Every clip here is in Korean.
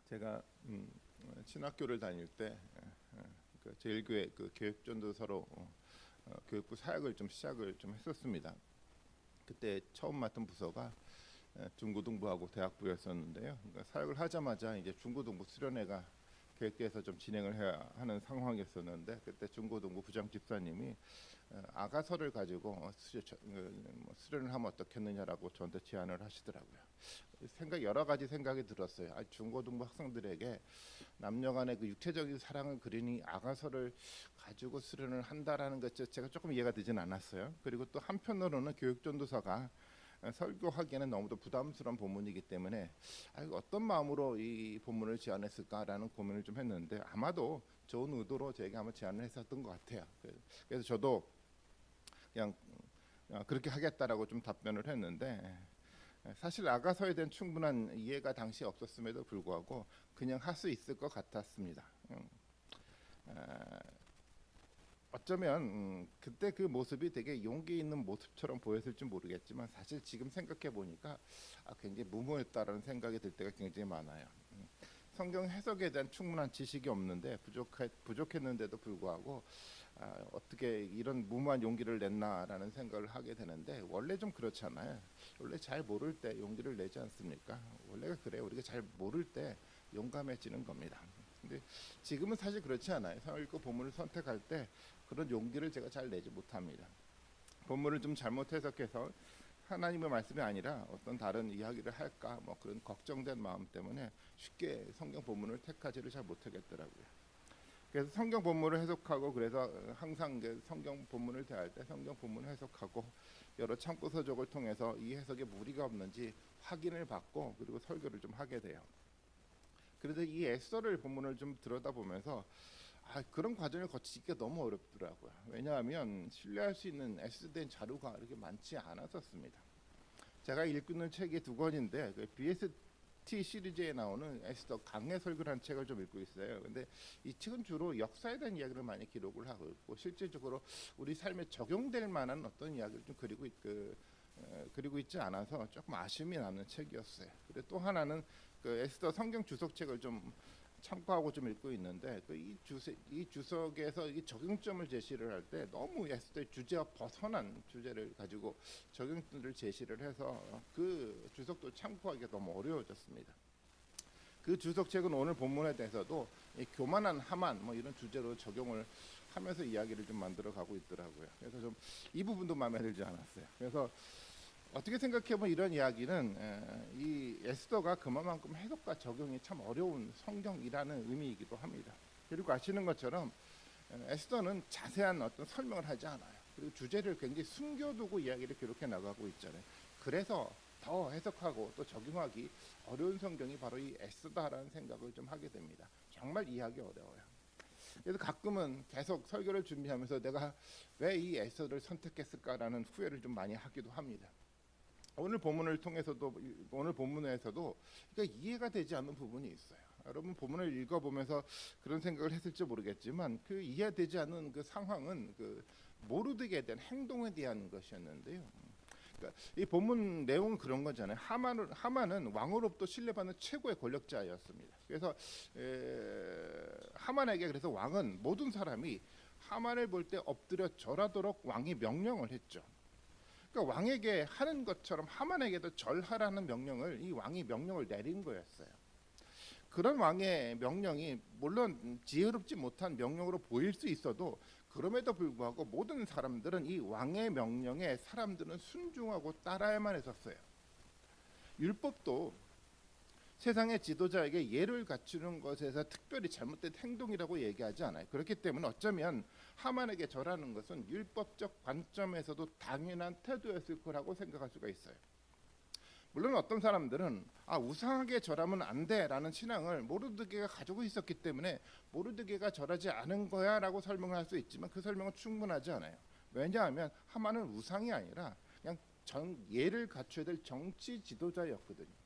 제가 신학교를 다닐 때 그 제일교회 그 교육전도사로 교육부 사역을 좀 시작을 좀 했었습니다. 그때 처음 맡은 부서가 중고등부하고 대학부였었는데요. 그러니까 사역을 하자마자 이제 중고등부 수련회가 계획돼서 좀 진행을 해야 하는 상황이었었는데, 그때 중고등부 부장 집사님이 아가서를 가지고 수련을 하면 어떻겠느냐라고 저한테 제안을 하시더라고요. 여러 가지 생각이 들었어요. 중고등부 학생들에게 남녀간의 그 육체적인 사랑을 그리니 아가서를 가지고 수련을 한다라는 것 자체가 조금 이해가 되진 않았어요. 그리고 또 한편으로는 교육전도사가 설교하기에는 너무도 부담스러운 본문이기 때문에 어떤 마음으로 이 본문을 제안했을까라는 고민을 좀 했는데, 아마도 좋은 의도로 저에게 한번 제안을 했었던 것 같아요. 그래서 저도 그냥 그렇게 하겠다라고 좀 답변을 했는데, 사실 아가서에 대한 충분한 이해가 당시에 없었음에도 불구하고 그냥 할 수 있을 것 같았습니다. 어쩌면 그때 그 모습이 되게 용기 있는 모습처럼 보였을지 모르겠지만, 사실 지금 생각해 보니까 굉장히 무모했다라는 생각이 들 때가 굉장히 많아요. 성경 해석에 대한 충분한 지식이 없는데 부족했는데도 불구하고 어떻게 이런 무모한 용기를 냈나라는 생각을 하게 되는데, 원래 좀 그렇잖아요. 원래 잘 모를 때 용기를 내지 않습니까? 원래가 그래요. 우리가 잘 모를 때 용감해지는 겁니다. 근데 지금은 사실 그렇지 않아요. 성경 읽고 본문을 선택할 때 그런 용기를 제가 잘 내지 못합니다. 본문을 좀 잘못 해석해서 하나님의 말씀이 아니라 어떤 다른 이야기를 할까 그런 걱정된 마음 때문에 쉽게 성경 본문을 택하지를 잘 못하겠더라고요. 그래서 성경 본문을 해석하고, 그래서 항상 성경 본문을 대할 때 성경 본문을 해석하고 여러 참고 서적을 통해서 이 해석에 무리가 없는지 확인을 받고 그리고 설교를 좀 하게 돼요. 그래서 이 에스더를 본문을 좀 들여다보면서 그런 과정을 거치기가 너무 어렵더라고요. 왜냐하면 신뢰할 수 있는 에스더된 자료가 이렇게 많지 않았었습니다. 제가 읽고 있는 책이 두 권인데, 그 BST 시리즈에 나오는 에스더 강해 설교라는 책을 좀 읽고 있어요. 근데 이 책은 주로 역사에 대한 이야기를 많이 기록을 하고 있고, 실질적으로 우리 삶에 적용될 만한 어떤 이야기를 좀 그리고 있지 않아서 조금 아쉬움이 남는 책이었어요. 그리고 또 하나는 그 에스더 성경 주석책을 좀 참고하고 좀 읽고 있는데, 이 주석에서 이 적용점을 제시를 할 때 너무 에스더의 주제와 벗어난 주제를 가지고 적용점을 제시를 해서 그 주석도 참고하기가 너무 어려워졌습니다. 그 주석책은 오늘 본문에 대해서도 교만한 하만 이런 주제로 적용을 하면서 이야기를 좀 만들어 가고 있더라고요. 그래서 좀 이 부분도 마음에 들지 않았어요. 그래서 어떻게 생각해보면 이런 이야기는 이 에스더가 그만큼 해석과 적용이 참 어려운 성경이라는 의미이기도 합니다. 그리고 아시는 것처럼 에스더는 자세한 어떤 설명을 하지 않아요. 그리고 주제를 굉장히 숨겨두고 이야기를 기록해 나가고 있잖아요. 그래서 더 해석하고 또 적용하기 어려운 성경이 바로 이 에스더다라는 생각을 좀 하게 됩니다. 정말 이해하기 어려워요. 그래서 가끔은 계속 설교를 준비하면서 내가 왜 이 에스더를 선택했을까라는 후회를 좀 많이 하기도 합니다. 오늘 본문에서도 그러니까 이해가 되지 않는 부분이 있어요. 여러분 본문을 읽어보면서 그런 생각을 했을지 모르겠지만, 그 이해되지 않는 그 상황은 그 모르드게에 대한 행동에 대한 것이었는데요. 그러니까 이 본문 내용은 그런 거잖아요. 하만은 왕으로부터 신뢰받는 최고의 권력자였습니다. 그래서 하만에게 그래서 왕은 모든 사람이 하만을 볼 때 엎드려 절하도록 왕이 명령을 했죠. 그러니까 왕에게 하는 것처럼 하만에게도 절하라는 명령을 이 왕이 명령을 내린 거였어요. 그런 왕의 명령이 물론 지혜롭지 못한 명령으로 보일 수 있어도, 그럼에도 불구하고 모든 사람들은 이 왕의 명령에 사람들은 순종하고 따라야만 했었어요. 율법도 세상의 지도자에게 예를 갖추는 것에서 특별히 잘못된 행동이라고 얘기하지 않아요. 그렇기 때문에 어쩌면 하만에게 절하는 것은 율법적 관점에서도 당연한 태도였을 거라고 생각할 수가 있어요. 물론 어떤 사람들은 우상하게 절하면 안 돼라는 신앙을 모르드게가 가지고 있었기 때문에 모르드게가 절하지 않은 거야 라고 설명을 할 수 있지만, 그 설명은 충분하지 않아요. 왜냐하면 하만은 우상이 아니라 그냥 예를 갖춰야 될 정치 지도자였거든요.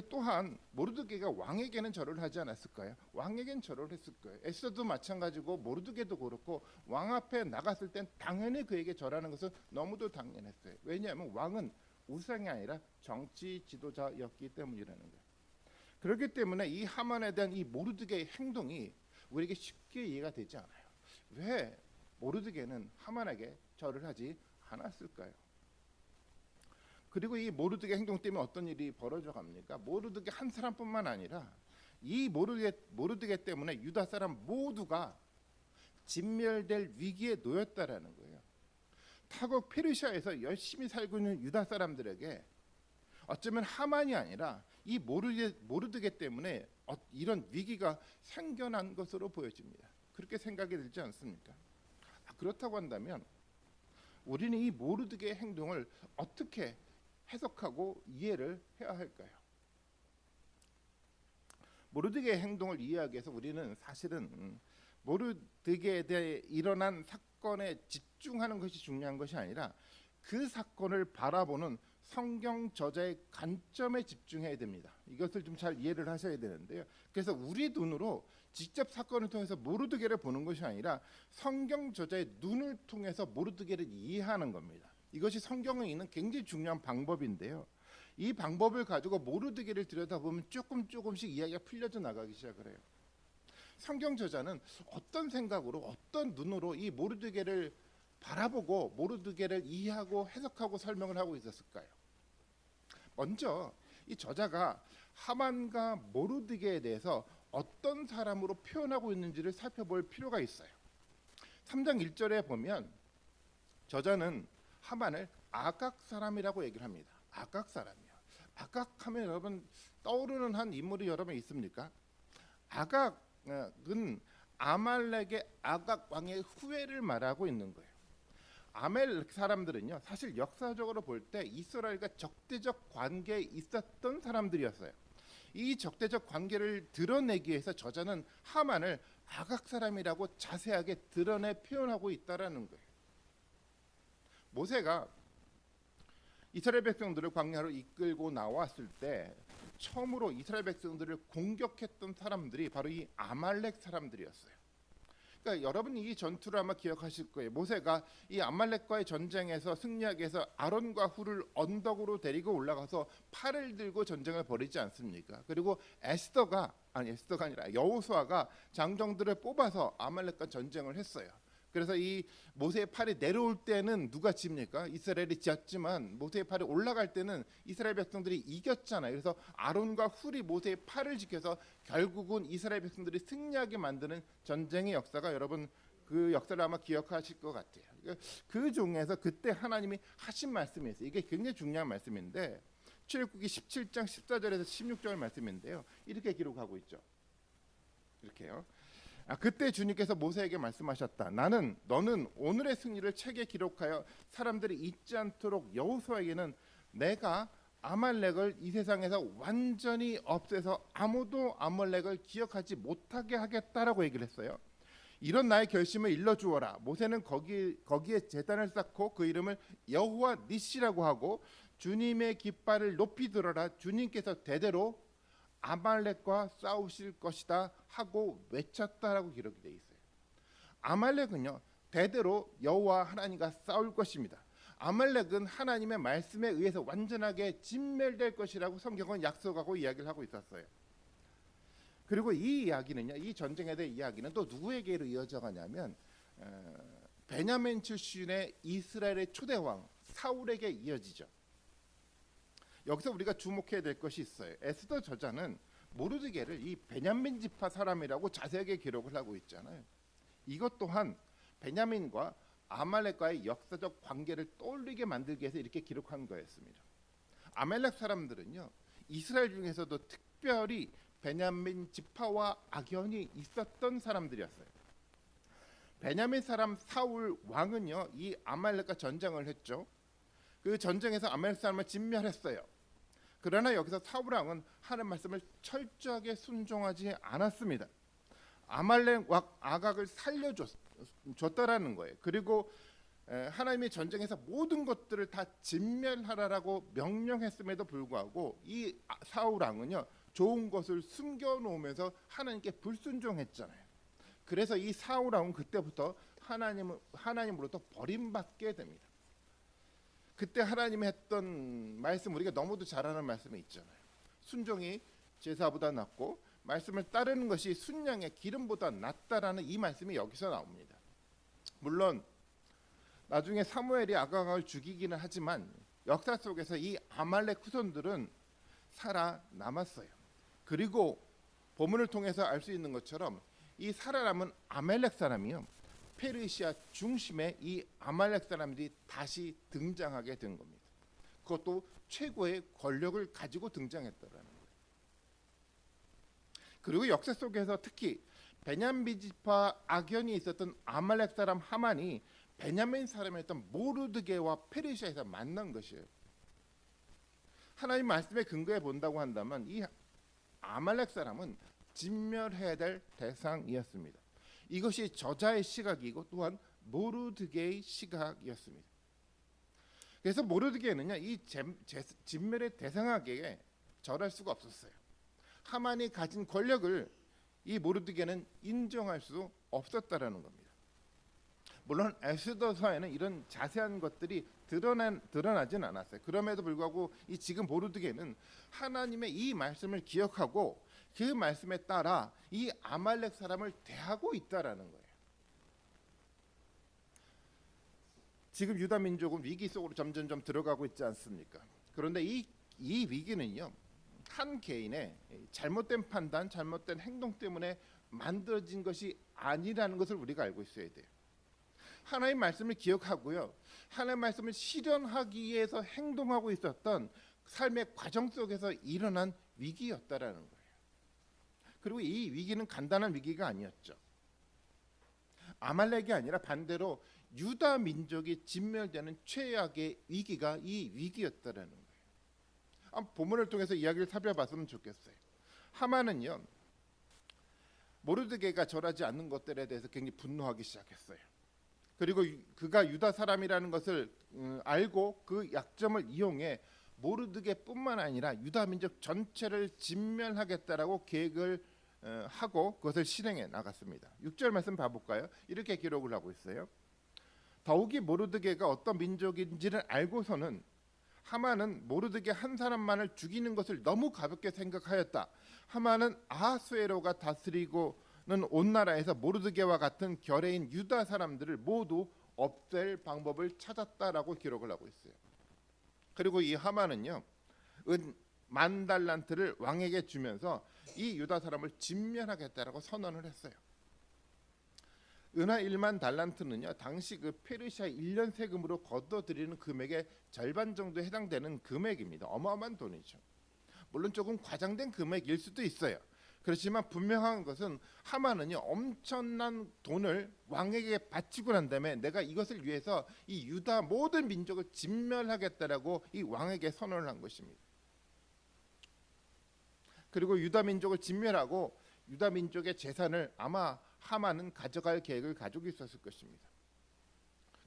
또한 모르드게가 왕에게는 절을 하지 않았을까요? 왕에게는 절을 했을 거예요. 에스더도 마찬가지고 모르드게도 그렇고 왕 앞에 나갔을 땐 당연히 그에게 절하는 것은 너무도 당연했어요. 왜냐하면 왕은 우상이 아니라 정치 지도자였기 때문이라는 거예요. 그렇기 때문에 이 하만에 대한 이 모르드게의 행동이 우리에게 쉽게 이해가 되지 않아요. 왜 모르드게는 하만에게 절을 하지 않았을까요? 그리고 이 모르드게 행동 때문에 어떤 일이 벌어져 갑니까? 모르드게 한 사람뿐만 아니라 이 모르드게 때문에 유다 사람 모두가 진멸될 위기에 놓였다라는 거예요. 타국 페르시아에서 열심히 살고 있는 유다 사람들에게 어쩌면 하만이 아니라 이 모르드게 때문에 이런 위기가 생겨난 것으로 보여집니다. 그렇게 생각이 들지 않습니까? 그렇다고 한다면 우리는 이 모르드게의 행동을 어떻게 해석하고 이해를 해야 할까요? 모르드게의 행동을 이해하기 위해서 우리는 사실은 모르드게에 대해 일어난 사건에 집중하는 것이 중요한 것이 아니라 그 사건을 바라보는 성경 저자의 관점에 집중해야 됩니다. 이것을 좀 잘 이해를 하셔야 되는데요. 그래서 우리 눈으로 직접 사건을 통해서 모르드게를 보는 것이 아니라 성경 저자의 눈을 통해서 모르드게를 이해하는 겁니다. 이것이 성경에 있는 굉장히 중요한 방법인데요. 이 방법을 가지고 모르드게를 들여다보면 조금씩 이야기가 풀려져 나가기 시작을 해요. 성경 저자는 어떤 생각으로 어떤 눈으로 이 모르드게를 바라보고 모르드게를 이해하고 해석하고 설명을 하고 있었을까요? 먼저 이 저자가 하만과 모르드게에 대해서 어떤 사람으로 표현하고 있는지를 살펴볼 필요가 있어요. 3장 1절에 보면 저자는 하만을 아각 사람이라고 얘기를 합니다. 아각 사람이요. 아각하면 여러분 떠오르는 한 인물이 여러분 있습니까? 아각은 아말렉의 아각 왕의 후예를 말하고 있는 거예요. 아멜렉 사람들은요, 사실 역사적으로 볼 때 이스라엘과 적대적 관계에 있었던 사람들이었어요. 이 적대적 관계를 드러내기 위해서 저자는 하만을 아각 사람이라고 자세하게 드러내 표현하고 있다라는 거예요. 모세가 이스라엘 백성들을 광야로 이끌고 나왔을 때 처음으로 이스라엘 백성들을 공격했던 사람들이 바로 이 아말렉 사람들이었어요. 그러니까 여러분이 이 전투를 아마 기억하실 거예요. 모세가 이 아말렉과의 전쟁에서 승리하기 위해서 아론과 훌을 언덕으로 데리고 올라가서 팔을 들고 전쟁을 벌이지 않습니까? 그리고 에스더가 아니라 여호수아가 장정들을 뽑아서 아말렉과 전쟁을 했어요. 그래서 이 모세의 팔이 내려올 때는 누가 집니까? 이스라엘이 지었지만 모세의 팔이 올라갈 때는 이스라엘 백성들이 이겼잖아요. 그래서 아론과 훌이 모세의 팔을 지켜서 결국은 이스라엘 백성들이 승리하게 만드는 전쟁의 역사가 여러분 그 역사를 아마 기억하실 것 같아요. 그 중에서 그때 하나님이 하신 말씀이 있어요. 이게 굉장히 중요한 말씀인데 출애굽기 17장 14절에서 16절 말씀인데요. 이렇게 기록하고 있죠. 이렇게요. 그때 주님께서 모세에게 말씀하셨다. 너는 오늘의 승리를 책에 기록하여 사람들이 잊지 않도록 여호수아에게는 내가 아말렉을 이 세상에서 완전히 없애서 아무도 아말렉을 기억하지 못하게 하겠다라고 얘기를 했어요. 이런 나의 결심을 일러주어라. 모세는 거기에 제단을 쌓고 그 이름을 여호와 니시라고 하고 주님의 깃발을 높이 들어라. 주님께서 대대로 아말렉과 싸우실 것이다 하고 외쳤다라고 기록이 되어 있어요. 아말렉은요 대대로 여호와 하나님과 싸울 것입니다. 아말렉은 하나님의 말씀에 의해서 완전하게 진멸될 것이라고 성경은 약속하고 이야기를 하고 있었어요. 그리고 이 이야기는요, 이 전쟁에 대한 이야기는 또 누구에게로 이어져 가냐면 베냐민 출신의 이스라엘의 초대왕 사울에게 이어지죠. 여기서 우리가 주목해야 될 것이 있어요. 에스더 저자는 모르드게를 이 베냐민 지파 사람이라고 자세하게 기록을 하고 있잖아요. 이것 또한 베냐민과 아말렉과의 역사적 관계를 떠올리게 만들기 위해서 이렇게 기록한 거였습니다. 아말렉 사람들은요, 이스라엘 중에서도 특별히 베냐민 지파와 악연이 있었던 사람들이었어요. 베냐민 사람 사울 왕은요, 이 아말렉과 전쟁을 했죠. 그 전쟁에서 아말렉 사람을 진멸했어요. 그러나 여기서 사울 왕은 하나님 말씀을 철저하게 순종하지 않았습니다. 아말렉 왕 아각을 살려줬다라는 거예요. 그리고 하나님의 전쟁에서 모든 것들을 다 진멸하라라고 명령했음에도 불구하고 이 사울 왕은요 좋은 것을 숨겨놓으면서 하나님께 불순종했잖아요. 그래서 이 사울 왕은 그때부터 하나님으로부터 버림받게 됩니다. 그때 하나님이 했던 말씀 우리가 너무도 잘 아는 말씀이 있잖아요. 순종이 제사보다 낫고 말씀을 따르는 것이 순양의 기름보다 낫다라는 이 말씀이 여기서 나옵니다. 물론 나중에 사무엘이 아가강을 죽이기는 하지만 역사 속에서 이 아말렉 후손들은 살아남았어요. 그리고 본문을 통해서 알 수 있는 것처럼 이 살아남은 아말렉 사람이요, 페르시아 중심의 이 아말렉 사람들이 다시 등장하게 된 겁니다. 그것도 최고의 권력을 가지고 등장했다라는 거예요. 그리고 역사 속에서 특히 베냐민 지파 악연이 있었던 아말렉 사람 하만이 베냐민 사람이었던 모르드게와 페르시아에서 만난 것이에요. 하나님 말씀의 근거에 본다고 한다면 이 아말렉 사람은 진멸해야 될 대상이었습니다. 이것이 저자의 시각이고 또한 모르드게의 시각이었습니다. 그래서 모르드게는요, 이 진멸의 대상에게 절할 수가 없었어요. 하만이 가진 권력을 이 모르드게는 인정할 수 없었다라는 겁니다. 물론 에스더서에는 이런 자세한 것들이 드러나진 않았어요. 그럼에도 불구하고 이 지금 모르드게는 하나님의 이 말씀을 기억하고 그 말씀에 따라 이 아말렉 사람을 대하고 있다라는 거예요. 지금 유다 민족은 위기 속으로 점점점 들어가고 있지 않습니까? 그런데 이 위기는요, 한 개인의 잘못된 판단, 잘못된 행동 때문에 만들어진 것이 아니라는 것을 우리가 알고 있어야 돼요. 하나님 말씀을 기억하고요, 하나님 말씀을 실현하기 위해서 행동하고 있었던 삶의 과정 속에서 일어난 위기였다라는 거예요. 그리고 이 위기는 간단한 위기가 아니었죠. 아말렉이 아니라 반대로 유다 민족이 진멸되는 최악의 위기가 이 위기였다라는 거예요. 본문을 통해서 이야기를 살펴봤으면 좋겠어요. 하만은요, 모르드게가 절하지 않는 것들에 대해서 굉장히 분노하기 시작했어요. 그리고 그가 유다 사람이라는 것을 알고 그 약점을 이용해 모르드게뿐만 아니라 유다 민족 전체를 진멸하겠다라고 계획을 하고 그것을 실행해 나갔습니다. 6절 말씀 봐볼까요? 이렇게 기록을 하고 있어요. 더욱이 모르드게가 어떤 민족인지를 알고서는 하만은 모르드게 한 사람만을 죽이는 것을 너무 가볍게 생각하였다. 하만은 아하수에로가 다스리고는 온 나라에서 모르드게와 같은 결의인 유다 사람들을 모두 없앨 방법을 찾았다라고 기록을 하고 있어요. 그리고 이 하만은요, 은 10,000달란트를 왕에게 주면서 이 유다 사람을 진멸하겠다라고 선언을 했어요. 은하 10,000달란트는요, 당시 그 페르시아 1년 세금으로 거둬들이는 금액의 절반 정도에 해당되는 금액입니다. 어마어마한 돈이죠. 물론 조금 과장된 금액일 수도 있어요. 그렇지만 분명한 것은 하만은요, 엄청난 돈을 왕에게 바치고 난 다음에 내가 이것을 위해서 이 유다 모든 민족을 진멸하겠다라고 이 왕에게 선언을 한 것입니다. 그리고 유다 민족을 진멸하고 유다 민족의 재산을 아마 하만은 가져갈 계획을 가지고 있었을 것입니다.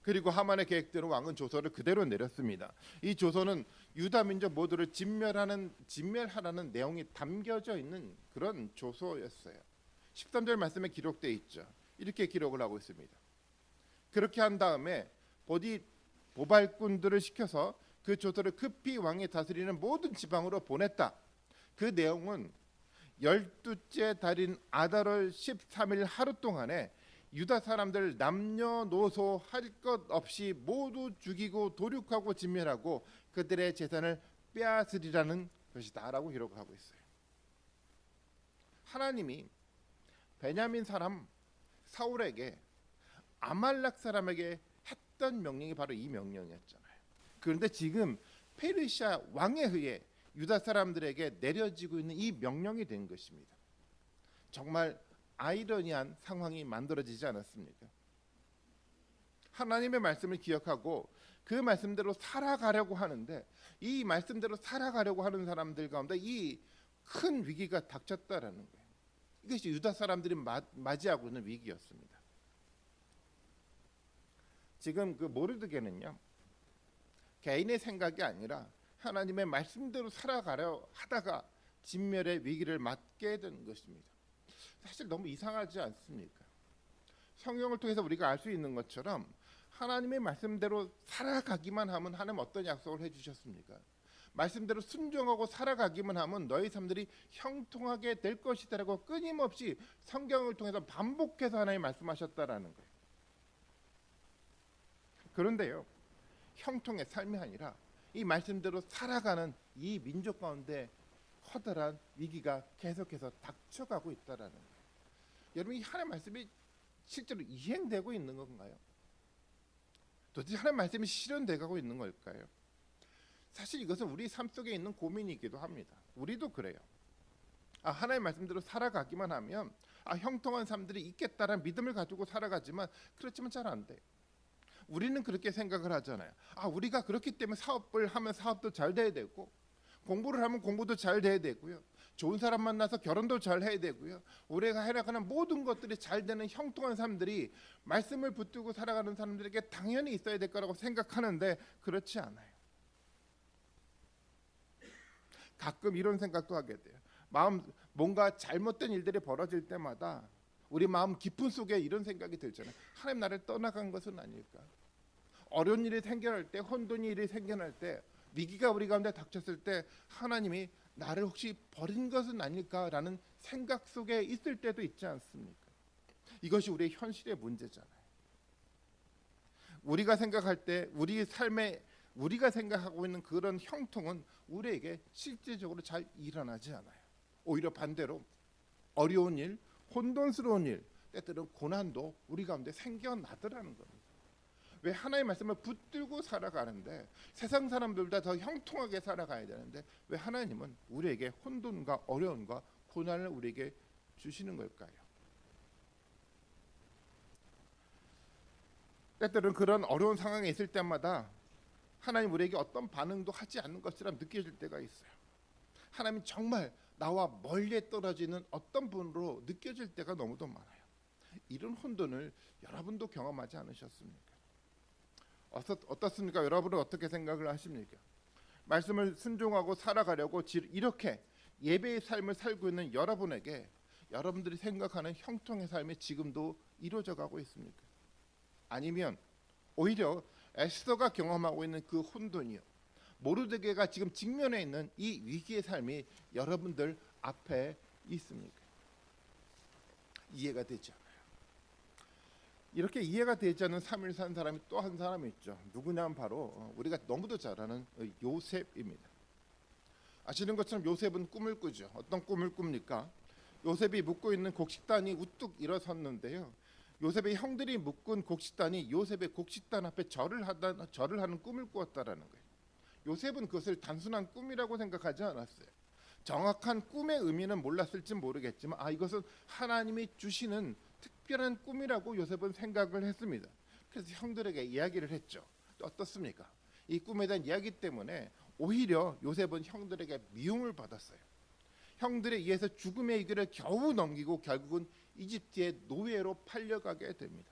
그리고 하만의 계획대로 왕은 조서를 그대로 내렸습니다. 이 조서는 유다 민족 모두를 진멸하라는 내용이 담겨져 있는 그런 조서였어요. 13절 말씀에 기록되어 있죠. 이렇게 기록을 하고 있습니다. 그렇게 한 다음에 보발꾼들을 시켜서 그 조서를 급히 왕이 다스리는 모든 지방으로 보냈다. 그 내용은 12째 달인 아달월 13일 하루 동안에 유다 사람들 남녀노소 할 것 없이 모두 죽이고 도륙하고 진멸하고 그들의 재산을 빼앗으리라는 것이다라고 기록을 하고 있어요. 하나님이 베냐민 사람 사울에게 아말렉 사람에게 했던 명령이 바로 이 명령이었잖아요. 그런데 지금 페르시아 왕에 의해 유다 사람들에게 내려지고 있는 이 명령이 된 것입니다. 정말 아이러니한 상황이 만들어지지 않았습니까? 하나님의 말씀을 기억하고 그 말씀대로 살아가려고 하는데 이 말씀대로 살아가려고 하는 사람들 가운데 이 큰 위기가 닥쳤다라는 거예요. 이것이 유다 사람들이 맞이하고 있는 위기였습니다. 지금 그 모르드게는요, 개인의 생각이 아니라 하나님의 말씀대로 살아가려 하다가 진멸의 위기를 맞게 된 것입니다. 사실 너무 이상하지 않습니까? 성경을 통해서 우리가 알 수 있는 것처럼 하나님의 말씀대로 살아가기만 하면 하나님 어떤 약속을 해주셨습니까? 말씀대로 순종하고 살아가기만 하면 너희 삶들이 형통하게 될 것이다라고 끊임없이 성경을 통해서 반복해서 하나님 말씀하셨다라는 거예요. 그런데요, 형통의 삶이 아니라 이 말씀대로 살아가는 이 민족 가운데 커다란 위기가 계속해서 닥쳐가고 있다라는 거예요. 여러분, 이 하나님의 말씀이 실제로 이행되고 있는 건가요? 도대체 하나님의 말씀이 실현되고 있는 걸까요? 사실 이것은 우리 삶 속에 있는 고민이기도 합니다. 우리도 그래요. 하나님의 말씀대로 살아가기만 하면 형통한 삶들이 있겠다라는 믿음을 가지고 살아가지만 그렇지만 잘 안 돼요. 우리는 그렇게 생각을 하잖아요. 우리가 그렇기 때문에 사업을 하면 사업도 잘 돼야 되고, 공부를 하면 공부도 잘 돼야 되고요, 좋은 사람 만나서 결혼도 잘 해야 되고요, 우리가 해나가는 모든 것들이 잘 되는 형통한 사람들이 말씀을 붙들고 살아가는 사람들에게 당연히 있어야 될 거라고 생각하는데 그렇지 않아요. 가끔 이런 생각도 하게 돼요. 뭔가 잘못된 일들이 벌어질 때마다 우리 마음 깊은 속에 이런 생각이 들잖아요. 하나님 나를 떠나간 것은 아닐까? 어려운 일이 생겨날 때, 혼돈이 일이 생겨날 때, 위기가 우리 가운데 닥쳤을 때 하나님이 나를 혹시 버린 것은 아닐까라는 생각 속에 있을 때도 있지 않습니까? 이것이 우리의 현실의 문제잖아요. 우리가 생각할 때 우리 삶에 우리가 생각하고 있는 그런 형통은 우리에게 실제적으로 잘 일어나지 않아요. 오히려 반대로 어려운 일, 혼돈스러운 일, 때때로 고난도 우리 가운데 생겨나더라는 겁니다. 왜 하나님의 말씀을 붙들고 살아가는데, 세상 사람들보다 더 형통하게 살아가야 되는데 왜 하나님은 우리에게 혼돈과 어려움과 고난을 우리에게 주시는 걸까요? 때때로는 그런 어려운 상황에 있을 때마다 하나님 우리에게 어떤 반응도 하지 않는 것처럼 느껴질 때가 있어요. 하나님이 정말 나와 멀리 떨어지는 어떤 분으로 느껴질 때가 너무도 많아요. 이런 혼돈을 여러분도 경험하지 않으셨습니까? 어떻습니까? 여러분은 어떻게 생각을 하십니까? 말씀을 순종하고 살아가려고 이렇게 예배의 삶을 살고 있는 여러분에게 여러분들이 생각하는 형통의 삶이 지금도 이루어져 가고 있습니까? 아니면 오히려 에스더가 경험하고 있는 그 혼돈이요, 모르드게가 지금 직면해 있는 이 위기의 삶이 여러분들 앞에 있습니까? 이해가 되지 않아요. 이렇게 이해가 되지 않는 삶을 산 사람이 또 한 사람이 있죠. 누구냐면 바로 우리가 너무도 잘 아는 요셉입니다. 아시는 것처럼 요셉은 꿈을 꾸죠. 어떤 꿈을 꿉니까? 요셉이 묵고 있는 곡식단이 우뚝 일어섰는데요, 요셉의 형들이 묶은 곡식단이 요셉의 곡식단 앞에 절을 하는 꿈을 꾸었다라는 거예요. 요셉은 그것을 단순한 꿈이라고 생각하지 않았어요. 정확한 꿈의 의미는 몰랐을지 모르겠지만 이것은 하나님이 주시는 특별한 꿈이라고 요셉은 생각을 했습니다. 그래서 형들에게 이야기를 했죠. 또 어떻습니까? 이 꿈에 대한 이야기 때문에 오히려 요셉은 형들에게 미움을 받았어요. 형들에 의해서 죽음의 길을 겨우 넘기고 결국은 이집트의 노예로 팔려가게 됩니다.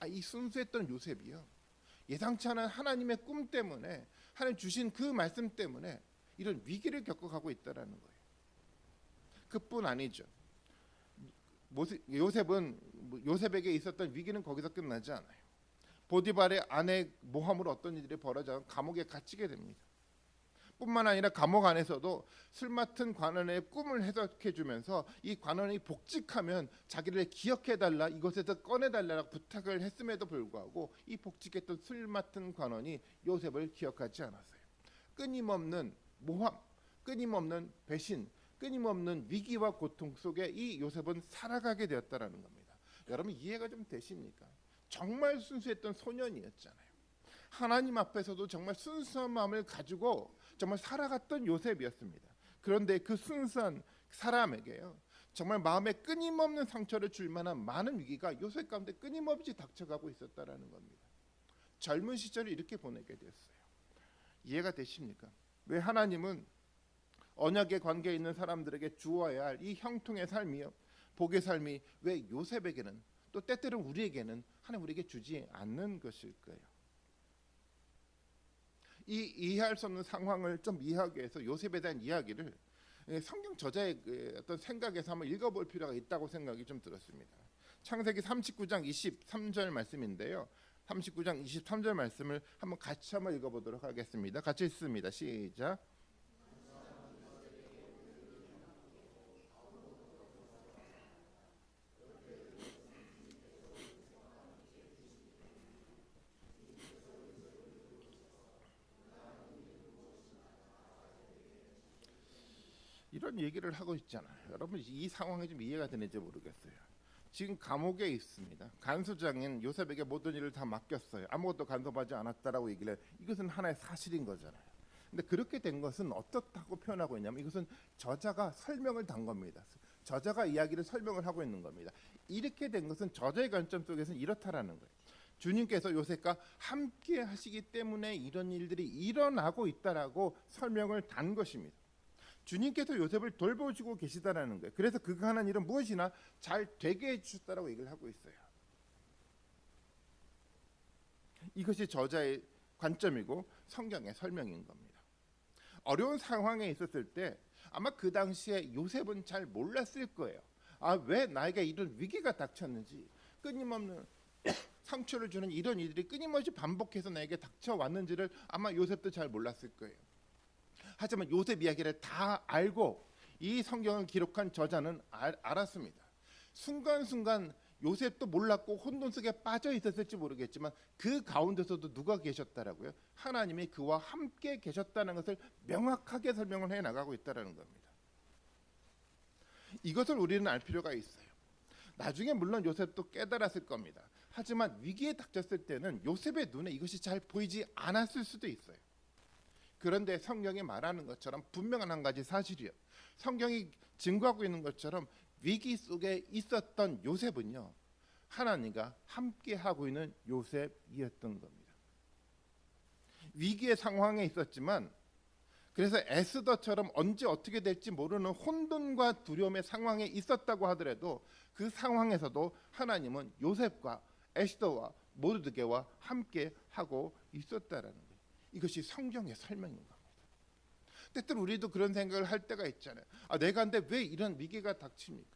이 순수했던 요셉이요, 예상치 않은 하나님의 꿈 때문에, 하나님 주신 그 말씀 때문에 이런 위기를 겪어가고 있다라는 거예요. 그뿐 아니죠. 요셉에게 있었던 위기는 거기서 끝나지 않아요. 보디발의 아내 모함으로 어떤 일들이 벌어져 감옥에 갇히게 됩니다. 뿐만 아니라 감옥 안에서도 술 맡은 관원의 꿈을 해석해주면서 이 관원이 복직하면 자기를 기억해달라, 이곳에서 꺼내달라고 부탁을 했음에도 불구하고 이 복직했던 술 맡은 관원이 요셉을 기억하지 않았어요. 끊임없는 모함, 끊임없는 배신, 끊임없는 위기와 고통 속에 이 요셉은 살아가게 되었다라는 겁니다. 여러분, 이해가 좀 되십니까? 정말 순수했던 소년이었잖아요. 하나님 앞에서도 정말 순수한 마음을 가지고 정말 살아갔던 요셉이었습니다. 그런데 그 순수한 사람에게요, 정말 마음에 끊임없는 상처를 줄 만한 많은 위기가 요셉 가운데 끊임없이 닥쳐가고 있었다라는 겁니다. 젊은 시절을 이렇게 보내게 됐어요. 이해가 되십니까? 왜 하나님은 언약의 관계에 있는 사람들에게 주어야 할 이 형통의 삶이요, 복의 삶이 왜 요셉에게는, 또 때때로는 우리에게는 하나님 우리에게 주지 않는 것일까요? 이 이해할 수 없는 상황을 좀 이해하기 위해서 요셉에 대한 이야기를 성경 저자의 어떤 생각에서 한번 읽어볼 필요가 있다고 생각이 좀 들었습니다. 창세기 39장 23절 말씀인데요, 39장 23절 말씀을 한번 같이 읽어보도록 하겠습니다. 같이 읽습니다. 시작. 이런 얘기를 하고 있잖아요. 여러분 이 상황이 좀 이해가 되는지 모르겠어요. 지금 감옥에 있습니다. 간수장인 요셉에게 모든 일을 다 맡겼어요. 아무것도 간섭하지 않았다라고 얘기를 해요. 이것은 하나의 사실인 거잖아요. 근데 그렇게 된 것은 어떻다고 표현하고 있냐면 이것은 저자가 설명을 단 겁니다. 저자가 이야기를 설명을 하고 있는 겁니다. 이렇게 된 것은 저자의 관점 속에서는 이렇다라는 거예요. 주님께서 요셉과 함께 하시기 때문에 이런 일들이 일어나고 있다라고 설명을 단 것입니다. 주님께서 요셉을 돌보시고 계시다라는 거예요. 그래서 그가 하는 일은 무엇이나 잘 되게 해주셨다라고 얘기를 하고 있어요. 이것이 저자의 관점이고 성경의 설명인 겁니다. 어려운 상황에 있었을 때 아마 그 당시에 요셉은 잘 몰랐을 거예요. 왜 나에게 이런 위기가 닥쳤는지, 끊임없는 상처를 주는 이런 일들이 끊임없이 반복해서 나에게 닥쳐왔는지를 아마 요셉도 잘 몰랐을 거예요. 하지만 요셉 이야기를 다 알고 이 성경을 기록한 저자는 알았습니다. 순간순간 요셉도 몰랐고 혼돈 속에 빠져 있었을지 모르겠지만 그 가운데서도 누가 계셨다라고요? 하나님이 그와 함께 계셨다는 것을 명확하게 설명을 해 나가고 있다는 겁니다. 이것을 우리는 알 필요가 있어요. 나중에 물론 요셉도 깨달았을 겁니다. 하지만 위기에 닥쳤을 때는 요셉의 눈에 이것이 잘 보이지 않았을 수도 있어요. 그런데 성경이 말하는 것처럼 분명한 한 가지 사실이요. 성경이 증거하고 있는 것처럼 위기 속에 있었던 요셉은요, 하나님과 함께하고 있는 요셉이었던 겁니다. 위기의 상황에 있었지만 그래서 에스더처럼 언제 어떻게 될지 모르는 혼돈과 두려움의 상황에 있었다고 하더라도 그 상황에서도 하나님은 요셉과 에스더와 모르드게와 함께하고 있었다라는 거예요. 이것이 성경의 설명인 겁니다. 때때로 우리도 그런 생각을 할 때가 있잖아요. 내가 한데 왜 이런 위기가 닥칩니까?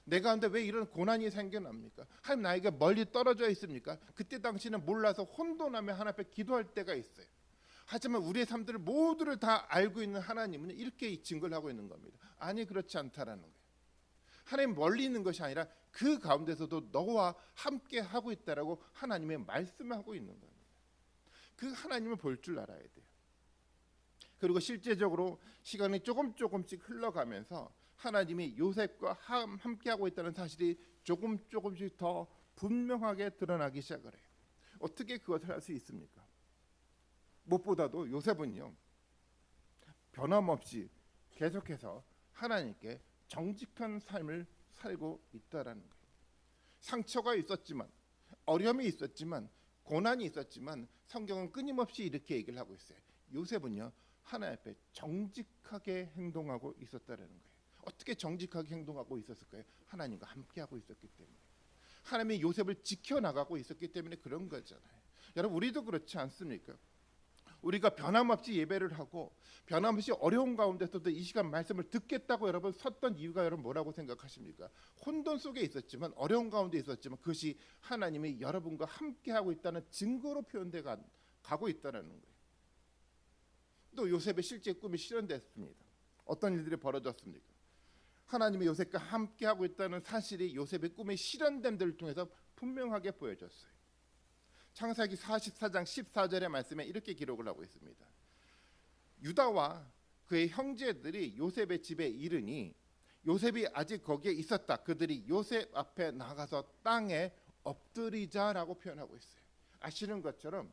내가 한데 왜 이런 고난이 생겨납니까? 하나님 나에게 멀리 떨어져 있습니까? 그때 당시는 몰라서 혼돈하며 하나님 앞에 기도할 때가 있어요. 하지만 우리의 삶들을 모두를 다 알고 있는 하나님은 이렇게 증거를 하고 있는 겁니다. 아니 그렇지 않다라는 거예요. 하나님 멀리 있는 것이 아니라 그 가운데서도 너와 함께 하고 있다라고 하나님의 말씀하고 있는 겁니다. 그 하나님을 볼 줄 알아야 돼요. 그리고 실제적으로 시간이 조금씩 흘러가면서 하나님이 요셉과 함께하고 있다는 사실이 조금씩 더 분명하게 드러나기 시작을 해요. 어떻게 그것을 할 수 있습니까? 무엇보다도 요셉은요, 변함없이 계속해서 하나님께 정직한 삶을 살고 있다라는 거예요. 상처가 있었지만, 어려움이 있었지만, 고난이 있었지만 성경은 끊임없이 이렇게 얘기를 하고 있어요. 요셉은요, 하나님 앞에 정직하게 행동하고 있었다라는 거예요. 어떻게 정직하게 행동하고 있었을까요? 하나님과 함께하고 있었기 때문에. 하나님이 요셉을 지켜나가고 있었기 때문에 그런 거잖아요. 여러분 우리도 그렇지 않습니까? 우리가 변함없이 예배를 하고 변함없이 어려운 가운데서도 이 시간 말씀을 듣겠다고 여러분 섰던 이유가 여러분 뭐라고 생각하십니까? 혼돈 속에 있었지만 어려운 가운데 있었지만 그것이 하나님이 여러분과 함께하고 있다는 증거로 표현돼 가고 있다는 거예요. 또 요셉의 실제 꿈이 실현됐습니다. 어떤 일들이 벌어졌습니까? 하나님이 요셉과 함께하고 있다는 사실이 요셉의 꿈의 실현됨들을 통해서 분명하게 보여졌어요. 창세기 44장 14절의 말씀에 이렇게 기록을 하고 있습니다. 유다와 그의 형제들이 요셉의 집에 이르니 요셉이 아직 거기에 있었다. 그들이 요셉 앞에 나가서 땅에 엎드리자라고 표현하고 있어요. 아시는 것처럼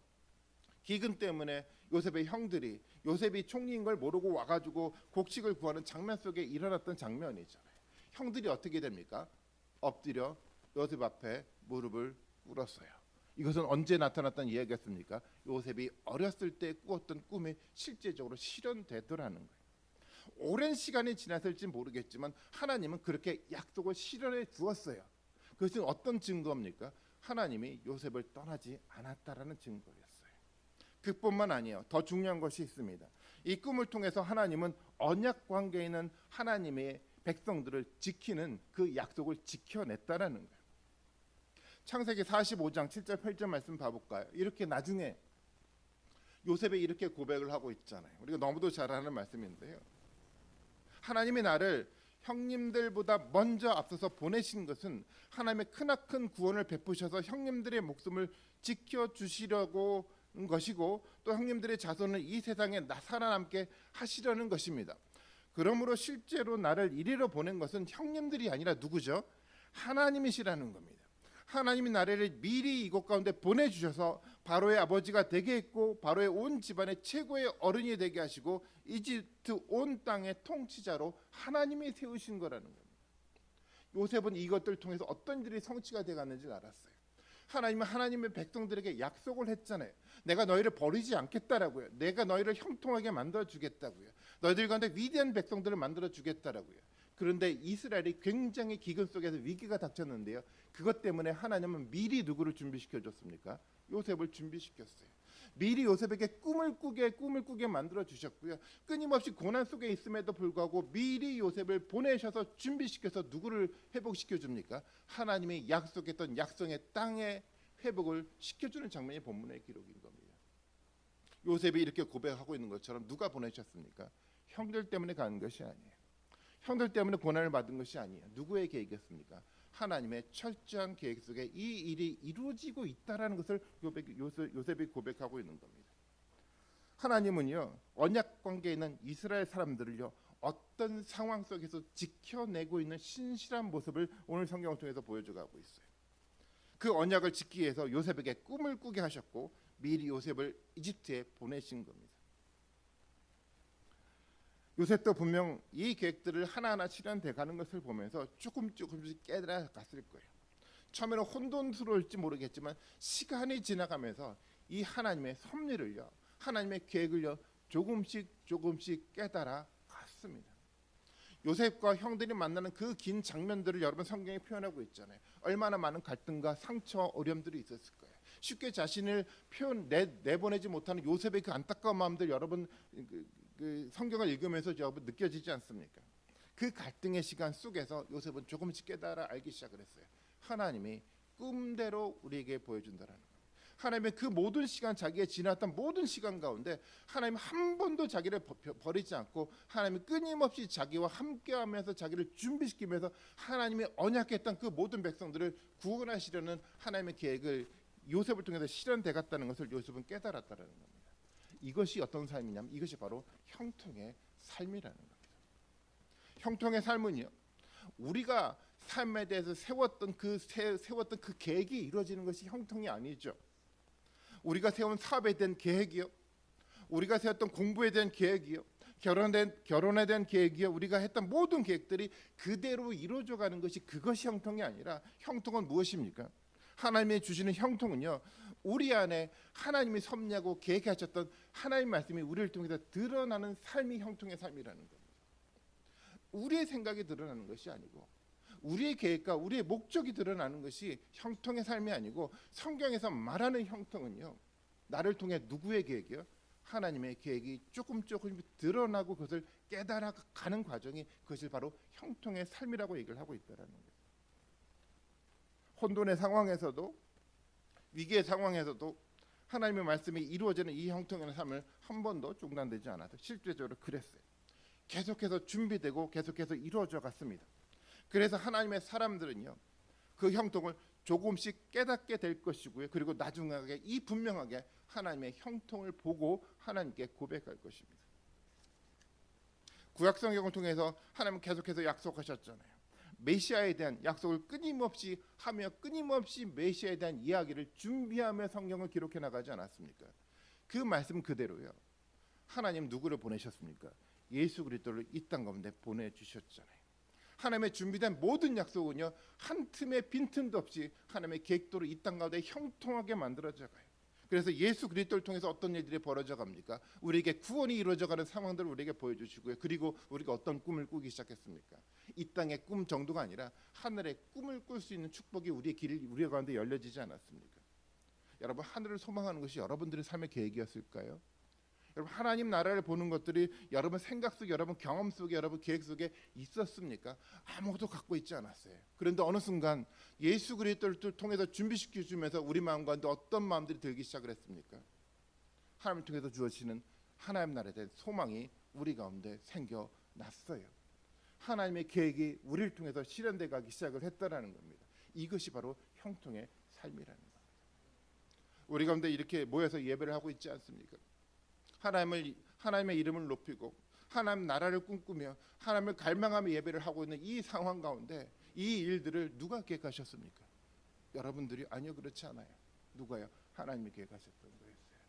기근 때문에 요셉의 형들이 요셉이 총리인 걸 모르고 와가지고 곡식을 구하는 장면 속에 일어났던 장면이잖아요. 형들이 어떻게 됩니까? 엎드려 요셉 앞에 무릎을 꿇었어요. 이것은 언제 나타났던 이야기였습니까? 요셉이 어렸을 때 꾸었던 꿈이 실제적으로 실현되더라는 거예요. 오랜 시간이 지났을지 모르겠지만 하나님은 그렇게 약속을 실현해 주었어요. 그것은 어떤 증거입니까? 하나님이 요셉을 떠나지 않았다라는 증거였어요. 그뿐만 아니에요. 더 중요한 것이 있습니다. 이 꿈을 통해서 하나님은 언약 관계에 있는 하나님의 백성들을 지키는 그 약속을 지켜냈다라는 거예요. 창세기 45장 7절 8절 말씀 봐볼까요? 이렇게 나중에 요셉이 이렇게 고백을 하고 있잖아요. 우리가 너무도 잘 아는 말씀인데요. 하나님이 나를 형님들보다 먼저 앞서서 보내신 것은 하나님의 크나큰 구원을 베푸셔서 형님들의 목숨을 지켜주시려고 것이고 또 형님들의 자손을 이 세상에 살아남게 하시려는 것입니다. 그러므로 실제로 나를 이리로 보낸 것은 형님들이 아니라 누구죠? 하나님이시라는 겁니다. 하나님이 나를 미리 이곳 가운데 보내주셔서 바로의 아버지가 되게 했고 바로의 온 집안의 최고의 어른이 되게 하시고 이집트 온 땅의 통치자로 하나님이 세우신 거라는 겁니다. 요셉은 이것들을 통해서 어떤 일이 성취가 되었는지 알았어요. 하나님은 하나님의 백성들에게 약속을 했잖아요. 내가 너희를 버리지 않겠다라고요. 내가 너희를 형통하게 만들어 주겠다고요. 너희들 가운데 위대한 백성들을 만들어 주겠다라고요. 그런데 이스라엘이 굉장히 기근 속에서 위기가 닥쳤는데요. 그것 때문에 하나님은 미리 누구를 준비시켜 줬습니까? 요셉을 준비시켰어요. 미리 요셉에게 꿈을 꾸게 만들어 주셨고요. 끊임없이 고난 속에 있음에도 불구하고 미리 요셉을 보내셔서 준비시켜서 누구를 회복시켜 줍니까? 하나님이 약속했던 약속의 땅의 회복을 시켜주는 장면이 본문의 기록인 겁니다. 요셉이 이렇게 고백하고 있는 것처럼 누가 보내셨습니까? 형들 때문에 가는 것이 아니에요. 형들 때문에 고난을 받은 것이 아니에요. 누구의 계획이었습니까? 하나님의 철저한 계획 속에 이 일이 이루어지고 있다라는 것을 요셉이 고백하고 있는 겁니다. 하나님은요, 언약 관계에 있는 이스라엘 사람들을요, 어떤 상황 속에서 지켜내고 있는 신실한 모습을 오늘 성경을 통해서 보여줘가고 있어요. 그 언약을 지키기 위해서 요셉에게 꿈을 꾸게 하셨고 미리 요셉을 이집트에 보내신 겁니다. 요셉도 분명 이 계획들을 하나하나 실현돼 가는 것을 보면서 조금씩 깨달아갔을 거예요. 처음에는 혼돈스러울지 모르겠지만 시간이 지나가면서 이 하나님의 섭리를요, 하나님의 계획을요, 조금씩 깨달아 갔습니다. 요셉과 형들이 만나는 그 긴 장면들을 여러분 성경에 표현하고 있잖아요. 얼마나 많은 갈등과 상처, 어려움들이 있었을 거예요. 쉽게 자신을 내보내지 못하는 요셉의 그 안타까운 마음들 여러분 그 성경을 읽으면서 여러분 느껴지지 않습니까? 그 갈등의 시간 속에서 요셉은 조금씩 깨달아 알기 시작을 했어요. 하나님이 꿈대로 우리에게 보여준다라는 거예요. 하나님의 그 모든 시간, 자기의 지났던 모든 시간 가운데 하나님 한 번도 자기를 버리지 않고 하나님이 끊임없이 자기와 함께하면서 자기를 준비시키면서 하나님이 언약했던 그 모든 백성들을 구원하시려는 하나님의 계획을 요셉을 통해서 실현돼 갔다는 것을 요셉은 깨달았다는 겁니다. 이것이 어떤 삶이냐면 이것이 바로 형통의 삶이라는 겁니다. 형통의 삶은요, 우리가 삶에 대해서 세웠던 그 계획이 이루어지는 것이 형통이 아니죠. 우리가 세운 사업에 대한 계획이요, 우리가 세웠던 공부에 대한 계획이요, 결혼에 대한 계획이요, 우리가 했던 모든 계획들이 그대로 이루어져 가는 것이 그것이 형통이 아니라 형통은 무엇입니까? 하나님이 주시는 형통은요, 우리 안에 하나님이 섭리하고 계획하셨던 하나님 말씀이 우리를 통해서 드러나는 삶이 형통의 삶이라는 겁니다. 우리의 생각이 드러나는 것이 아니고 우리의 계획과 우리의 목적이 드러나는 것이 형통의 삶이 아니고 성경에서 말하는 형통은요, 나를 통해 누구의 계획이요? 하나님의 계획이 조금 드러나고 그것을 깨달아가는 과정이 그것이 바로 형통의 삶이라고 얘기를 하고 있다는 거예요. 혼돈의 상황에서도 위기의 상황에서도 하나님의 말씀이 이루어지는 이 형통의 삶을 한 번도 중단되지 않아서 실제적으로 그랬어요. 계속해서 준비되고 계속해서 이루어져 갔습니다. 그래서 하나님의 사람들은요, 그 형통을 조금씩 깨닫게 될 것이고요. 그리고 나중에 이 분명하게 하나님의 형통을 보고 하나님께 고백할 것입니다. 구약 성경을 통해서 하나님은 계속해서 약속하셨잖아요. 메시아에 대한 약속을 끊임없이 하며 끊임없이 메시아에 대한 이야기를 준비하며 성경을 기록해 나가지 않았습니까? 그 말씀 그대로요. 하나님 누구를 보내셨습니까? 예수 그리스도를 이 땅 가운데 보내주셨잖아요. 하나님의 준비된 모든 약속은요, 한 틈의 빈틈도 없이 하나님의 계획대로 이 땅 가운데 형통하게 만들어져 가요. 그래서 예수 그리스도를 통해서 어떤 일들이 벌어져 갑니까? 우리에게 구원이 이루어져가는 상황들을 우리에게 보여주시고요. 그리고 우리가 어떤 꿈을 꾸기 시작했습니까? 이 땅의 꿈 정도가 아니라 하늘의 꿈을 꿀 수 있는 축복이 우리의 길을 우리 가운데 열려지지 않았습니까? 여러분, 하늘을 소망하는 것이 여러분들의 삶의 계획이었을까요? 여러분, 하나님 나라를 보는 것들이 여러분 생각 속에, 여러분 경험 속에, 여러분 계획 속에 있었습니까? 아무것도 갖고 있지 않았어요. 그런데 어느 순간 예수 그리스도를 통해서 준비시켜 주면서 우리 마음 가운데 어떤 마음들이 들기 시작을 했습니까? 하나님을 통해서 주어지는 하나님 나라에 대한 소망이 우리 가운데 생겨났어요. 하나님의 계획이 우리를 통해서 실현돼 가기 시작을 했다라는 겁니다. 이것이 바로 형통의 삶이라는 겁니다. 우리 가운데 이렇게 모여서 예배를 하고 있지 않습니까? 하나님의 이름을 높이고 하나님 나라를 꿈꾸며 하나님을 갈망하며 예배를 하고 있는 이 상황 가운데 이 일들을 누가 계획하셨습니까? 여러분들이? 아니요, 그렇지 않아요. 누가요? 하나님이 계획하셨던 거였어요.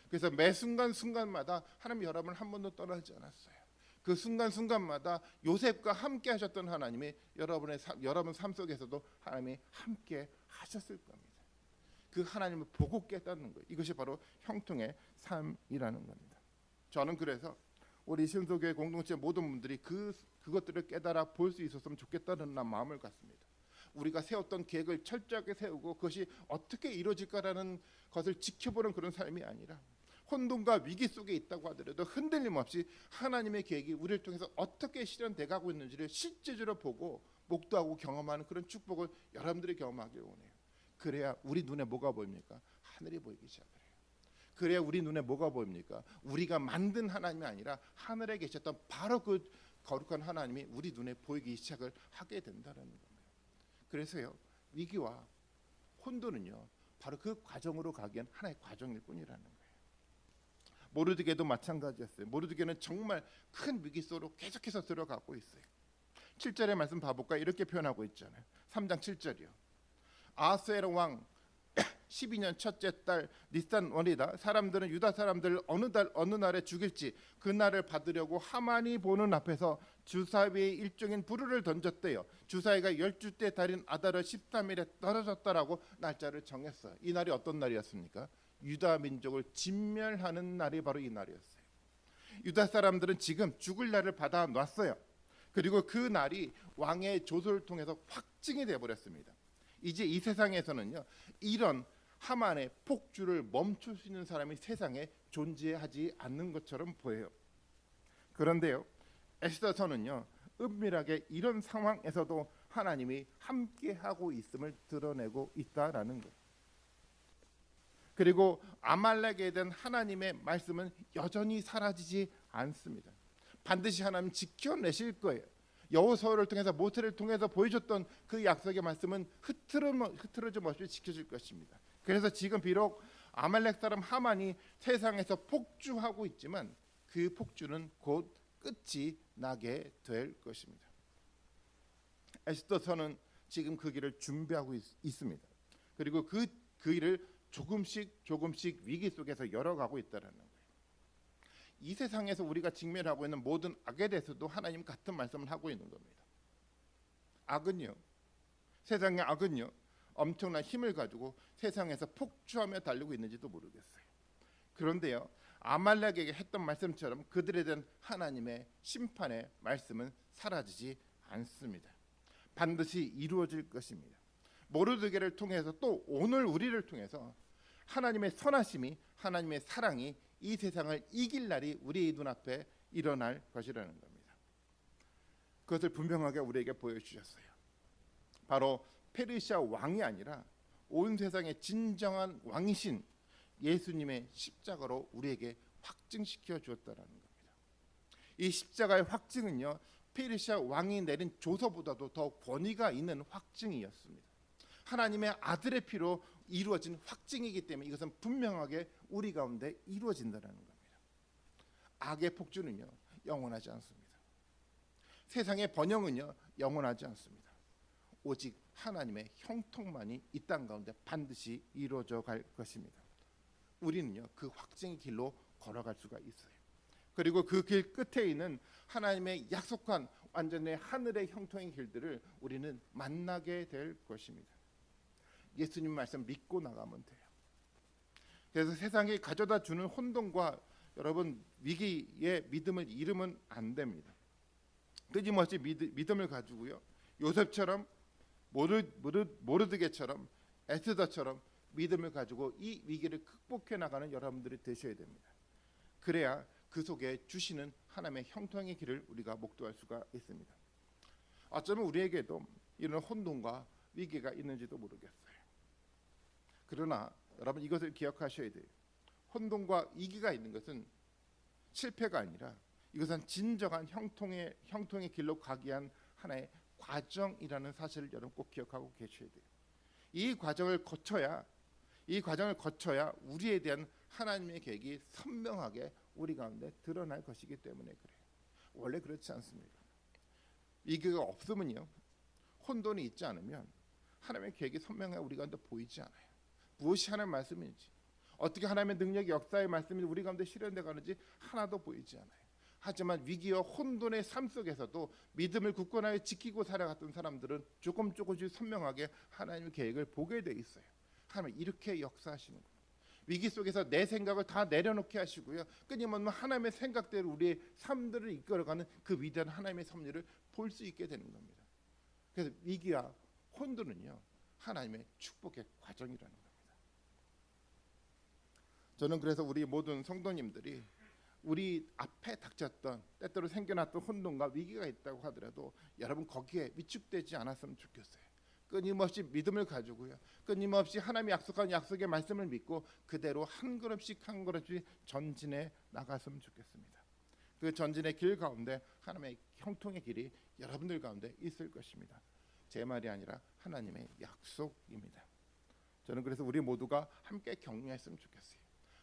그래서 매 순간순간마다 하나님 여러분을 한 번도 떠나지 않았어요. 그 순간순간마다 요셉과 함께 하셨던 하나님이 여러분 삶 속에서도 하나님이 함께 하셨을 겁니다. 그 하나님을 보고 깨닫는 거예요. 이것이 바로 형통의 삶이라는 겁니다. 저는 그래서 우리 신소교회 공동체 모든 분들이 그것들을 깨달아 볼 수 있었으면 좋겠다는 마음을 갖습니다. 우리가 세웠던 계획을 철저하게 세우고 그것이 어떻게 이루어질까라는 것을 지켜보는 그런 삶이 아니라 혼돈과 위기 속에 있다고 하더라도 흔들림 없이 하나님의 계획이 우리를 통해서 어떻게 실현돼 가고 있는지를 실제적으로 보고 목도하고 경험하는 그런 축복을 여러분들이 경험하길 원해요. 그래야 우리 눈에 뭐가 보입니까? 하늘이 보이기 시작해요. 그래야 우리 눈에 뭐가 보입니까? 우리가 만든 하나님이 아니라 하늘에 계셨던 바로 그 거룩한 하나님이 우리 눈에 보이기 시작을 하게 된다는 겁니다. 그래서요, 위기와 혼돈은요 바로 그 과정으로 가기엔 하나의 과정일 뿐이라는 거예요. 모르드게도 마찬가지였어요. 모르드게는 정말 큰 위기 속으로 계속해서 들어가고 있어요. 7절의 말씀 봐볼까요? 이렇게 표현하고 있잖아요. 3장 7절이요. 아하스웨로 왕 12년 첫째 달 니산 월이다. 사람들은 유다 사람들을 어느 날에 죽일지 그 날을 받으려고 하만이 보는 앞에서 주사위의 일종인 부르를 던졌대요. 주사위가 12대 달인 아달의 13일에 떨어졌다라고 날짜를 정했어요. 이 날이 어떤 날이었습니까? 유다 민족을 진멸하는 날이 바로 이 날이었어요. 유다 사람들은 지금 죽을 날을 받아놨어요. 그리고 그 날이 왕의 조소를 통해서 확증이 되어버렸습니다. 이제 이 세상에서는요 이런 하만의 폭주를 멈출 수 있는 사람이 세상에 존재하지 않는 것처럼 보여요. 그런데요 에스더서는요 은밀하게 이런 상황에서도 하나님이 함께하고 있음을 드러내고 있다라는 거예요. 그리고 아말렉에 대한 하나님의 말씀은 여전히 사라지지 않습니다. 반드시 하나님 지켜내실 거예요. 여호수아를 통해서 모세를 통해서 보여줬던 그 약속의 말씀은 흐트러짐 없이 지켜질 것입니다. 그래서 지금 비록 아말렉 사람 하만이 세상에서 폭주하고 있지만 그 폭주는 곧 끝이 나게 될 것입니다. 에스더서는 지금 그 길을 준비하고 있습니다. 그리고 그 길을 조금씩 위기 속에서 열어가고 있다는 거예요. 이 세상에서 우리가 직면하고 있는 모든 악에 대해서도 하나님 같은 말씀을 하고 있는 겁니다. 악은요, 세상의 악은요 엄청난 힘을 가지고 세상에서 폭주하며 달리고 있는지도 모르겠어요. 그런데요 아말렉에게 했던 말씀처럼 그들에 대한 하나님의 심판의 말씀은 사라지지 않습니다. 반드시 이루어질 것입니다. 모르드게를 통해서 또 오늘 우리를 통해서 하나님의 선하심이 하나님의 사랑이 이 세상을 이길 날이 우리 눈앞에 일어날 것이라는 겁니다. 그것을 분명하게 우리에게 보여주셨어요. 바로 페르시아 왕이 아니라 온 세상의 진정한 왕이신 예수님의 십자가로 우리에게 확증시켜 주었다라는 겁니다. 이 십자가의 확증은요 페르시아 왕이 내린 조서보다도 더 권위가 있는 확증이었습니다. 하나님의 아들의 피로 이루어진 확증이기 때문에 이것은 분명하게 우리 가운데 이루어진다는 겁니다. 악의 폭주는요 영원하지 않습니다. 세상의 번영은요 영원하지 않습니다. 오직 하나님의 형통만이 이 땅 가운데 반드시 이루어져 갈 것입니다. 우리는요 그 확증의 길로 걸어갈 수가 있어요. 그리고 그 길 끝에 있는 하나님의 약속한 완전히 하늘의 형통의 길들을 우리는 만나게 될 것입니다. 예수님 말씀 믿고 나가면 돼요. 그래서 세상이 가져다 주는 혼돈과 여러분 위기의 믿음을 잃으면 안 됩니다. 끊임없이 믿음을 가지고요 요셉처럼 모르드게처럼 에스더처럼 믿음을 가지고 이 위기를 극복해 나가는 여러분들이 되셔야 됩니다. 그래야 그 속에 주시는 하나님의 형통의 길을 우리가 목도할 수가 있습니다. 어쩌면 우리에게도 이런 혼돈과 위기가 있는지도 모르겠어요. 그러나 여러분 이것을 기억하셔야 돼요. 혼돈과 위기가 있는 것은 실패가 아니라 이것은 진정한 형통의 길로 가기 위한 하나의 과정이라는 사실을 여러분 꼭 기억하고 계셔야 돼요. 이 과정을 거쳐야 우리에 대한 하나님의 계획이 선명하게 우리 가운데 드러날 것이기 때문에 그래요. 원래 그렇지 않습니까? 위기가 없으면요, 혼돈이 있지 않으면 하나님의 계획이 선명하게 우리 가운데 보이지 않아요. 무엇이 하나님의 말씀인지, 어떻게 하나님의 능력이 역사의 말씀이 우리 가운데 실현되어 가는지 하나도 보이지 않아요. 하지만 위기와 혼돈의 삶 속에서도 믿음을 굳건하게 지키고 살아갔던 사람들은 조금씩 선명하게 하나님의 계획을 보게 돼 있어요. 하나님 이렇게 역사하시는구나. 위기 속에서 내 생각을 다 내려놓게 하시고요, 끊임없는 하나님의 생각대로 우리의 삶들을 이끌어가는 그 위대한 하나님의 섭리를 볼 수 있게 되는 겁니다. 그래서 위기와 혼돈은요, 하나님의 축복의 과정이라는 겁니다. 저는 그래서 우리 모든 성도님들이 우리 앞에 닥쳤던, 때때로 생겨났던 혼돈과 위기가 있다고 하더라도 여러분 거기에 위축되지 않았으면 좋겠어요. 끊임없이 믿음을 가지고요, 끊임없이 하나님이 약속한 약속의 말씀을 믿고 그대로 한 걸음씩 한 걸음씩 전진해 나갔으면 좋겠습니다. 그 전진의 길 가운데 하나님의 형통의 길이 여러분들 가운데 있을 것입니다. 제 말이 아니라 하나님의 약속입니다. 저는 그래서 우리 모두가 함께 격려했으면 좋겠어요.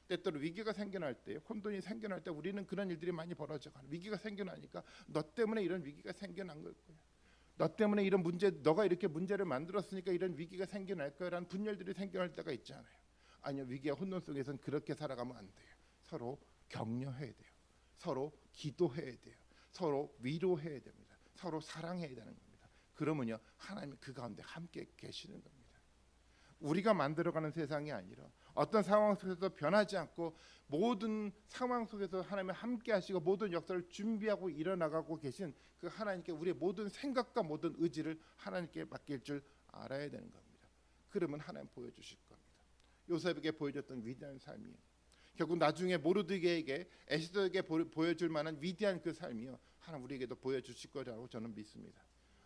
때때로 위기가 생겨날 때, 혼돈이 생겨날 때 우리는 그런 일들이 많이 벌어져가요. 위기가 생겨나니까 너 때문에 이런 위기가 생겨난 걸 거야, 너 때문에 이런 문제, 너가 이렇게 문제를 만들었으니까 이런 위기가 생겨날 거라는 분열들이 생겨날 때가 있잖아요. 아니요, 위기와 혼돈 속에서는 그렇게 살아가면 안 돼요. 서로 격려해야 돼요. 서로 기도해야 돼요. 서로 위로해야 됩니다. 서로 사랑해야 되는 겁니다. 그러면요, 하나님이 그 가운데 함께 계시는 겁니다. 우리가 만들어가는 세상이 아니라 어떤 상황 속에서 변하지 않고 모든 상황 속에서 하나님이 함께 하시고 모든 역사를 준비하고 일어나가고 계신 그 하나님께 우리의 모든 생각과 모든 의지를 하나님께 맡길 줄 알아야 되는 겁니다. 그러면 하나님 보여주실 겁니다. 요셉에게 보여줬던 위대한 삶이에요. 결국 나중에 모르드게에게, 에스더에게 보여줄 만한 위대한 그 삶이요, 하나님 우리에게도 보여주실 거라고 저는 믿습니다.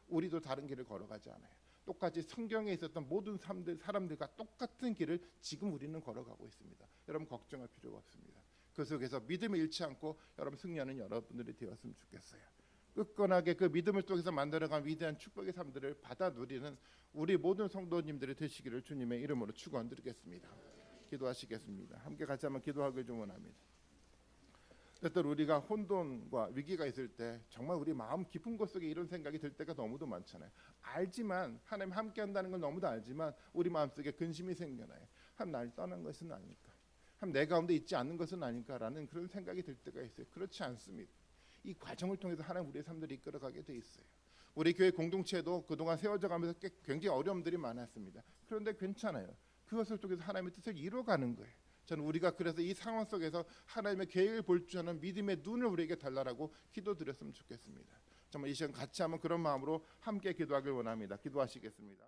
우리도 다른 길을 걸어가지 않아요. 똑같이 성경에 있었던 모든 사람들과 똑같은 길을 지금 우리는 걸어가고 있습니다. 여러분 걱정할 필요가 없습니다. 그 속에서 믿음을 잃지 않고 여러분 승리하는 여러분들이 되었으면 좋겠어요. 굳건하게 그 믿음을 통해서 만들어간 위대한 축복의 삶들을 받아 누리는 우리 모든 성도님들이 되시기를 주님의 이름으로 축원드리겠습니다. 기도하시겠습니다. 함께 같이 한번 기도하길 좀 원합니다. 때때로 우리가 혼돈과 위기가 있을 때 정말 우리 마음 깊은 곳 속에 이런 생각이 들 때가 너무도 많잖아요. 알지만 하나님 함께 한다는 걸 너무도 알지만 우리 마음속에 근심이 생겨나요. 한 날 떠난 것은 아닐까, 한 내 가운데 있지 않는 것은 아닐까라는 그런 생각이 들 때가 있어요. 그렇지 않습니다. 이 과정을 통해서 하나님 우리의 삶들을 이끌어가게 돼 있어요. 우리 교회 공동체도 그동안 세워져 가면서 굉장히 어려움들이 많았습니다. 그런데 괜찮아요. 그것을 통해서 하나님의 뜻을 이루어가는 거예요. 저는 우리가 그래서 이 상황 속에서 하나님의 계획을 볼 줄 아는 믿음의 눈을 우리에게 달라라고 기도드렸으면 좋겠습니다. 정말 이 시간 같이 한번 그런 마음으로 함께 기도하길 원합니다. 기도하시겠습니다.